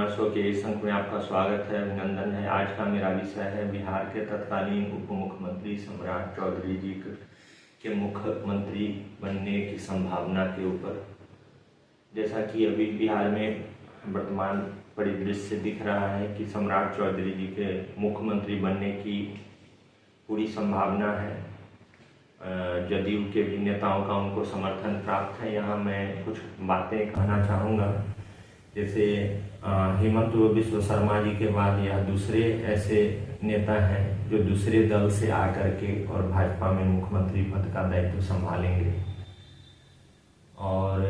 Show के इस अंक में आपका स्वागत है, अभिनंदन है। आज का मेरा विषय है बिहार के तत्कालीन उप मुख्यमंत्री सम्राट चौधरी जी के मुख्यमंत्री बनने की संभावना के ऊपर। जैसा कि अभी बिहार में वर्तमान परिदृश्य दिख रहा है कि सम्राट चौधरी जी के मुख्यमंत्री बनने की पूरी संभावना है। जदयू के भी नेताओं का उनको समर्थन प्राप्त है। यहाँ मैं कुछ बातें कहना चाहूँगा। जैसे हेमंत बिस्व शर्मा जी के बाद यह दूसरे ऐसे नेता हैं जो दूसरे दल से आकर के और भाजपा में मुख्यमंत्री पद का दायित्व संभालेंगे। और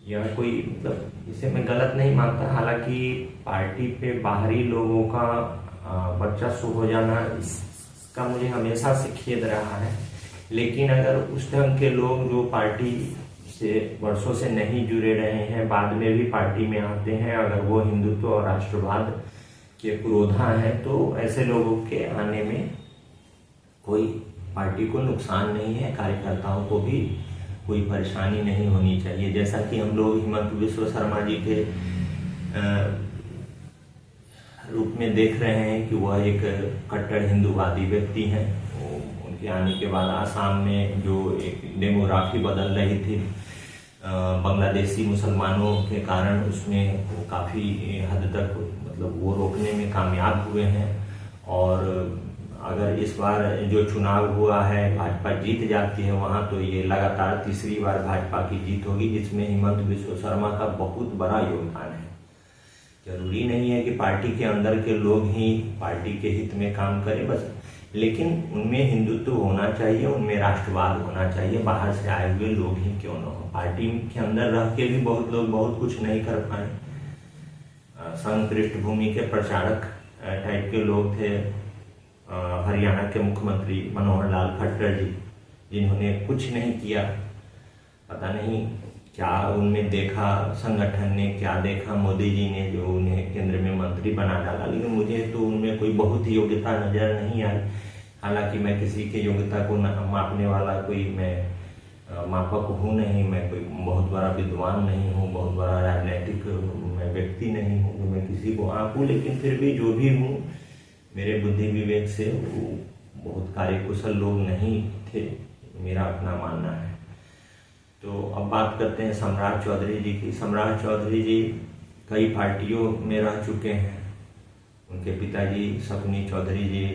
यह कोई मतलब इसे मैं गलत नहीं मानता। हालांकि पार्टी पे बाहरी लोगों का वर्चस्व हो जाना इसका मुझे हमेशा से खेद रहा है। लेकिन अगर उस ढंग के लोग जो पार्टी से वर्षों से नहीं जुड़े रहे हैं, बाद में भी पार्टी में आते हैं, अगर वो हिंदुत्व और राष्ट्रवाद के पुरोधा हैं, तो ऐसे लोगों के आने में कोई पार्टी को नुकसान नहीं है, कार्यकर्ताओं को भी कोई परेशानी नहीं होनी चाहिए। जैसा कि हम लोग हेमंत बिस्व शर्मा जी के रूप में देख रहे हैं कि वह एक कट्टर हिंदूवादी व्यक्ति हैं। उनके आने के बाद आसाम में जो एक डेमोग्राफी बदल रही थी बांग्लादेशी मुसलमानों के कारण, उसमें वो काफ़ी हद तक मतलब वो रोकने में कामयाब हुए हैं। और अगर इस बार जो चुनाव हुआ है भाजपा जीत जाती है वहाँ, तो ये लगातार तीसरी बार भाजपा की जीत होगी, जिसमें हेमंत बिस्व शर्मा का बहुत बड़ा योगदान है। जरूरी नहीं है कि पार्टी के अंदर के लोग ही पार्टी के हित में काम करें बस, लेकिन उनमें हिंदुत्व होना चाहिए, उनमें राष्ट्रवाद होना चाहिए। बाहर से आए हुए लोग ही क्यों न हो, पार्टी के अंदर रह के भी बहुत लोग बहुत कुछ नहीं कर पाए। संघ पृष्ठभूमि के प्रचारक टाइप के लोग थे हरियाणा के मुख्यमंत्री मनोहर लाल खट्टर जी, जिन्होंने कुछ नहीं किया। पता नहीं क्या उनमें देखा, संगठन ने क्या देखा, मोदी जी ने जो उन्हें केंद्र में मंत्री बना डाला, लेकिन मुझे तो उनमें कोई बहुत योग्यता नजर नहीं आई। हालांकि मैं किसी के योग्यता को मापने वाला कोई मैं मापक हूँ नहीं, मैं कोई बहुत बड़ा विद्वान नहीं हूँ, बहुत बड़ा राजनीतिक मैं व्यक्ति नहीं हूँ, मैं किसी को आंकूँ। लेकिन फिर भी जो भी हूँ, मेरे बुद्धि विवेक से वो बहुत कार्यकुशल लोग नहीं थे, मेरा अपना मानना है। तो अब बात करते हैं सम्राट चौधरी जी की। सम्राट चौधरी जी कई पार्टियों में रह चुके हैं। उनके पिताजी शकुनी चौधरी जी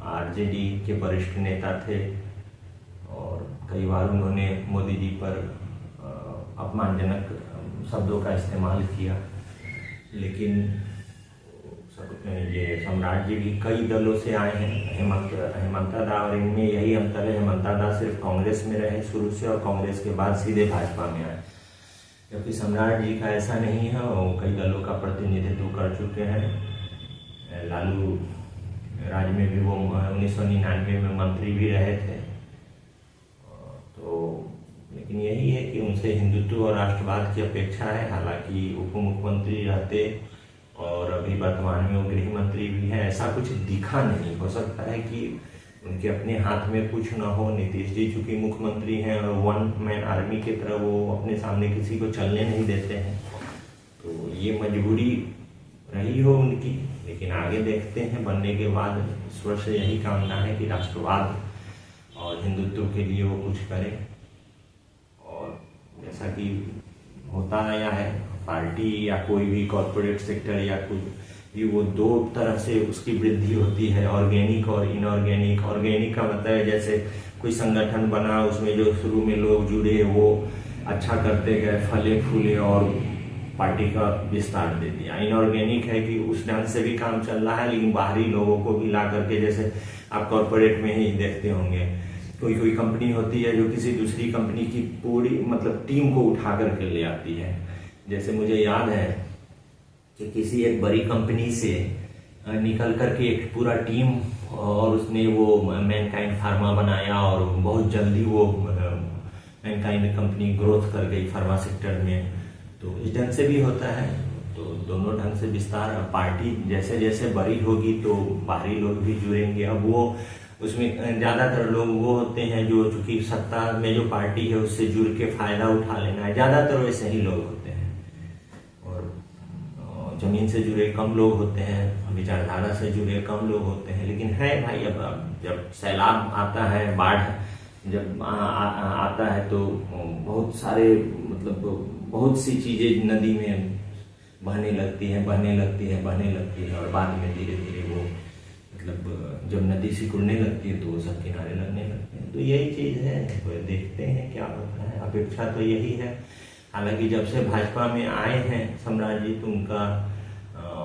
आरजेडी के वरिष्ठ नेता थे और कई बार उन्होंने मोदी जी पर अपमानजनक शब्दों का इस्तेमाल किया। लेकिन ये सम्राट जी भी कई दलों से आए हैं, हेमंता दा, और इनमें यही अंतर है, हेमंता दा सिर्फ कांग्रेस में रहे शुरू से और कांग्रेस के बाद सीधे भाजपा में आए, क्योंकि सम्राट जी का ऐसा नहीं है। वो कई दलों का प्रतिनिधित्व कर चुके हैं। लालू राज में भी वो 1999 में मंत्री भी रहे थे। तो लेकिन यही है कि उनसे हिंदुत्व और राष्ट्रवाद की अपेक्षा है। हालांकि उप मुख्यमंत्री रहते और अभी वर्तमान में वो गृह मंत्री भी हैं, ऐसा कुछ दिखा नहीं। हो सकता है कि उनके अपने हाथ में कुछ ना हो। नीतीश जी चूंकि मुख्यमंत्री हैं और वन मैन आर्मी की तरह वो अपने सामने किसी को चलने नहीं देते हैं, तो ये मजबूरी रही हो उनकी। लेकिन आगे देखते हैं, बनने के बाद ईश्वर से यही कामना है कि राष्ट्रवाद और हिंदुत्व के लिए वो कुछ करें। और जैसा कि होता आया है, पार्टी या कोई भी कॉर्पोरेट सेक्टर या कुछ भी, वो दो तरह से उसकी वृद्धि होती है, ऑर्गेनिक और इनऑर्गेनिक। ऑर्गेनिक का मतलब है जैसे कोई संगठन बना, उसमें जो शुरू में लोग जुड़े वो अच्छा करते गए, फले फूले और पार्टी का विस्तार दे दिया। इनऑर्गेनिक है कि उस ढंग से भी काम चल रहा है, लेकिन बाहरी लोगों को भी ला करके, जैसे आप कॉर्पोरेट में ही देखते होंगे, कोई कंपनी होती है जो किसी दूसरी कंपनी की पूरी मतलब टीम को उठा करके ले आती है। जैसे मुझे याद है कि किसी एक बड़ी कंपनी से निकल करके एक पूरा टीम, और उसने वो मैनकाइंड फार्मा बनाया और बहुत जल्दी वो मैनकाइंड कंपनी ग्रोथ कर गई फार्मा सेक्टर में। तो इस ढंग से भी होता है, तो दोनों ढंग से विस्तार। पार्टी जैसे जैसे बड़ी होगी तो बाहरी लोग भी जुड़ेंगे। अब वो उसमें ज़्यादातर लोग वो होते हैं जो चूंकि सत्ता में जो पार्टी है उससे जुड़ के फायदा उठा लेना है, ज़्यादातर वैसे ही लोग होते हैं। और जमीन से जुड़े कम लोग होते हैं, विचारधारा से जुड़े कम लोग होते हैं, लेकिन है भाई अब जब सैलाब आता है, बाढ़ जब आता है तो बहुत सारे मतलब बहुत सी चीजें नदी में बहने लगती है और बाद में धीरे धीरे वो मतलब जब नदी सिकुड़ने लगती है तो वो सब किनारे लगने लगते हैं। तो यही चीज है, तो देखते हैं क्या होता है। अपेक्षा तो यही है। हालांकि जब से भाजपा में आए हैं सम्राट जी तो उनका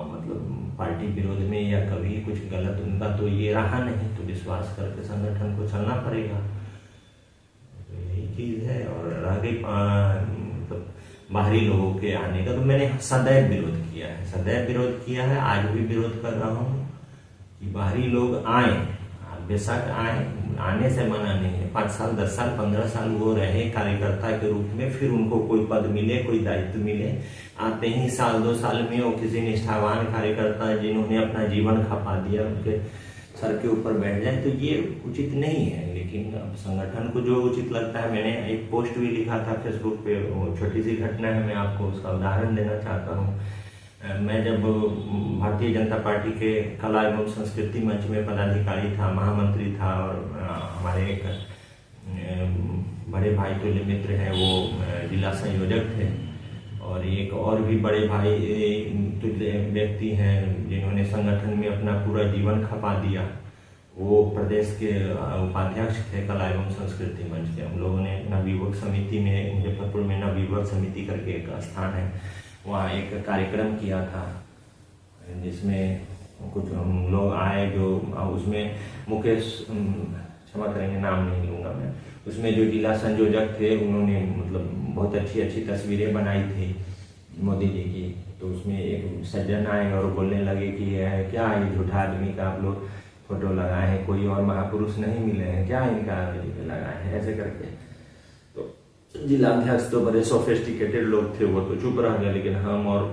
मतलब पार्टी विरोध में या कभी कुछ गलत उनका तो ये रहा नहीं, तो विश्वास करके संगठन को चलना पड़ेगा। तो यही चीज है। और रह गई मतलब बाहरी लोगों के आने का, तो मैंने सदैव विरोध किया है, आज भी विरोध कर रहा हूँ कि बाहरी लोग आए, बेशक आए, आने से मना नहीं है। 5 साल 10 साल 15 साल वो रहे कार्यकर्ता के रूप में, फिर उनको कोई पद मिले, कोई दायित्व मिले, आते ही साल 2 साल में वो किसी निष्ठावान कार्यकर्ता जिन्होंने अपना जीवन खपा दिया उनके सर के ऊपर बैठ जाए, तो ये उचित नहीं है। लेकिन अब संगठन को जो उचित लगता है, मैंने एक पोस्ट भी लिखा था फेसबुक पे, छोटी सी घटना है, मैं आपको उसका उदाहरण देना चाहता हूँ। मैं जब भारतीय जनता पार्टी के कला एवं संस्कृति मंच में पदाधिकारी था, महामंत्री था, और हमारे एक बड़े भाई तुल्य मित्र हैं, वो जिला संयोजक थे, और एक और भी बड़े भाई तुल्य व्यक्ति हैं जिन्होंने संगठन में अपना पूरा जीवन खपा दिया, वो प्रदेश के उपाध्यक्ष थे कला एवं संस्कृति मंच के। हम लोगों ने नवयुवक समिति में, मुजफ्फरपुर में नवयुवक समिति करके एक स्थान है, वहाँ एक कार्यक्रम किया था जिसमें कुछ लोग आए, जो उसमें मुकेश, क्षमा करेंगे नाम नहीं लूँगा मैं, उसमें जो जिला संयोजक थे उन्होंने मतलब बहुत अच्छी तस्वीरें बनाई थी मोदी जी की। तो उसमें एक सज्जन आए और बोलने लगे कि क्या ये झूठा आदमी का आप लोग फोटो लगाए हैं, कोई और महापुरुष नहीं मिले हैं क्या इनका लगाए हैं, ऐसे करके। तो जिलाध्यक्ष तो बड़े सोफिस्टिकेटेड लोग थे, वो तो चुप रह गए, लेकिन हम और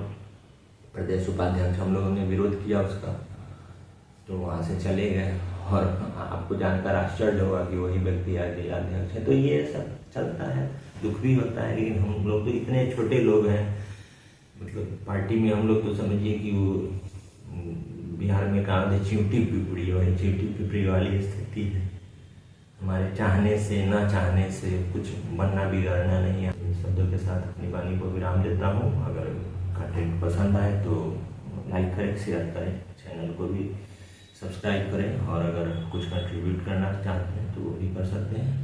प्रदेश उपाध्यक्ष हम लोगों ने विरोध किया उसका, तो वहां से चले गए। और आपको जानकर आश्चर्य होगा कि वही व्यक्ति आज जिलाध्यक्ष है। तो ये सब चलता है, दुख भी होता है, लेकिन हम लोग तो इतने छोटे लोग हैं, मतलब पार्टी में हम लोग तो समझिए कि वो बिहार में कहा था चिंटी पिपड़ी, वही चिंटी पिपड़ी वाली स्थिति है। हमारे चाहने से ना चाहने से कुछ बनना बिगड़ना नहीं है। इन शब्दों के साथ अपनी वाणी को विराम देता हूँ। अगर कंटेंट पसंद आए तो लाइक करें, शेयर करें, चैनल को भी सब्सक्राइब करें, और अगर कुछ कंट्रीब्यूट करना चाहते हैं तो वो भी कर सकते हैं।